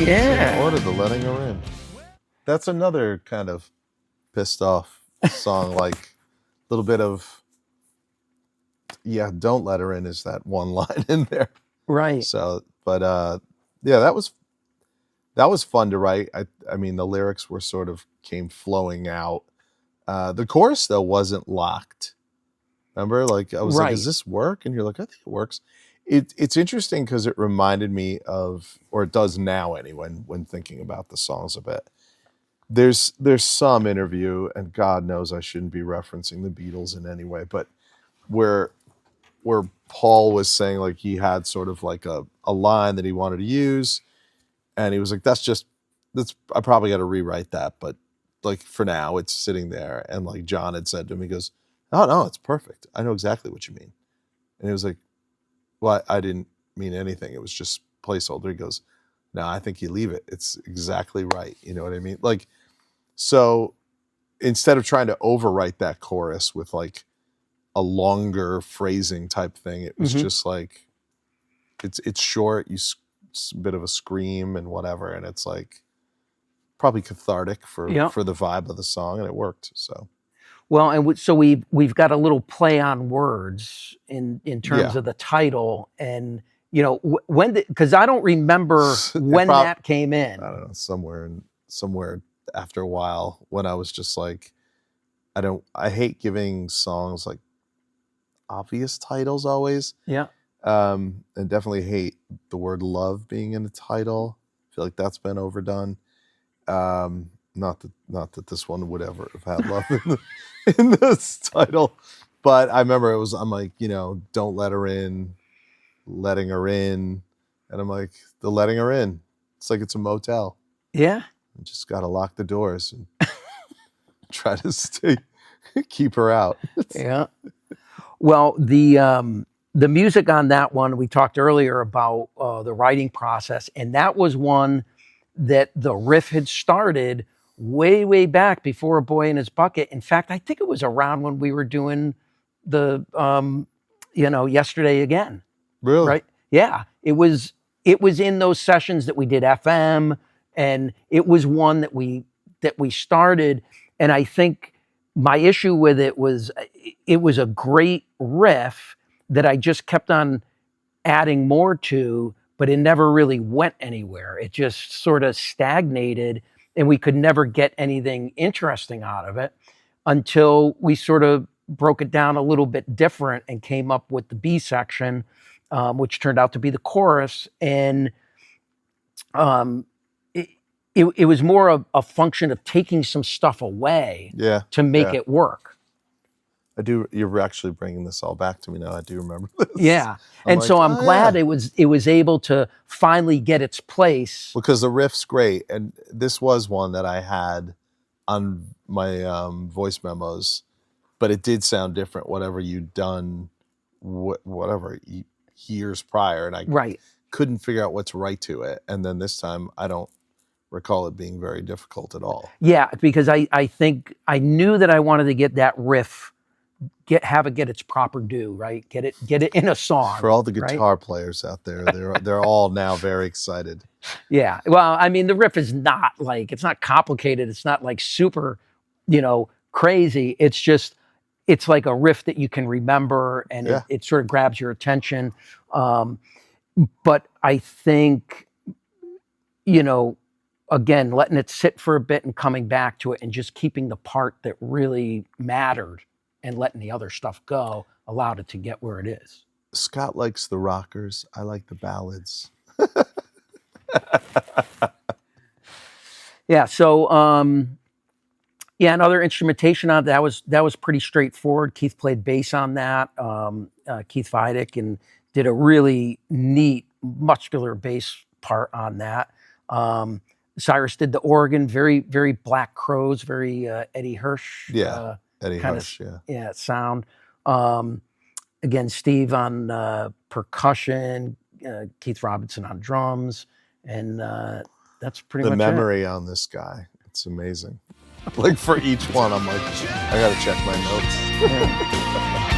Yeah. Order the Lettingher Inn. That's another kind of pissed off song, like a little bit of, yeah, don't let her in is that one line in there. Right. So, but yeah, that was fun to write. I mean, the lyrics were sort of came flowing out. The chorus though wasn't locked. Remember, like I was like, "Does this work?" And you're like, "I think it works." It's interesting because it reminded me of, or it does now anyway, when thinking about the songs a bit. There's some interview, and God knows I shouldn't be referencing the Beatles in any way, but where Paul was saying like he had sort of like a line that he wanted to use, and he was like, that's I probably got to rewrite that, but like for now it's sitting there. And like John had said to him, he goes, "Oh no, it's perfect. I know exactly what you mean." And he was like, "Well, I didn't mean anything. It was just placeholder." He goes, "No, I think you leave it. It's exactly right." You know what I mean? Like, so instead of trying to overwrite that chorus with like a longer phrasing type thing, it was just like, it's short. It's a bit of a scream and whatever, and it's like probably cathartic for the vibe of the song, and it worked. So, well, and so we've got a little play on words in terms of the title, and you know when, because I don't remember when that came in. I don't know, somewhere after a while, when I was just like, I hate giving songs like obvious titles always. Yeah. And definitely hate the word love being in the title. I feel like that's been overdone. Not that this one would ever have had love in this title, but I remember I'm like, don't let her in, letting her in. And I'm like, the letting her in. It's like it's a motel. Yeah. You just got to lock the doors and try to keep her out. Yeah. Well, the music on that one, we talked earlier about the writing process, and that was one that the riff had started way back before A Boy in His Bucket. In fact, I think it was around when we were doing the Yesterday Again. Really? Right? Yeah. It was in those sessions that we did FM, and it was one that we started. And I think my issue with it was a great riff that I just kept on adding more to, but it never really went anywhere. It just sort of stagnated, and we could never get anything interesting out of it until we sort of broke it down a little bit different and came up with the B section, which turned out to be the chorus. And it was more a function of taking some stuff away to make it work. I do. You're actually bringing this all back to me now. I do remember this. Yeah. And so I'm glad it was able to finally get its place. Because the riff's great. And this was one that I had on my voice memos, but it did sound different, whatever you'd done, whatever years prior. And I couldn't figure out what to write to it. And then this time I don't recall it being very difficult at all. Yeah, because I think I knew that I wanted to get that riff, have it get its proper due, right? Get it in a song. For all the guitar players out there, they're all now very excited. Yeah. Well, I mean, the riff is not like, it's not complicated. It's not like super, crazy. It's like a riff that you can remember, and it sort of grabs your attention. But I think, again, letting it sit for a bit and coming back to it and just keeping the part that really mattered and letting the other stuff go allowed it to get where it is. Scott likes the rockers. I like the ballads. Yeah. So, and other instrumentation on that was pretty straightforward. Keith played bass on that. Keith Vidic, and did a really neat muscular bass part on that. Cyrus did the organ, very, very Black Crowes, very Eddie Hirsch. Eddie Hirsch, sound. Again, Steve on percussion, Keith Robinson on drums, and that's pretty much the memory on this guy. It's amazing. Like for each one, I'm like, I gotta check my notes.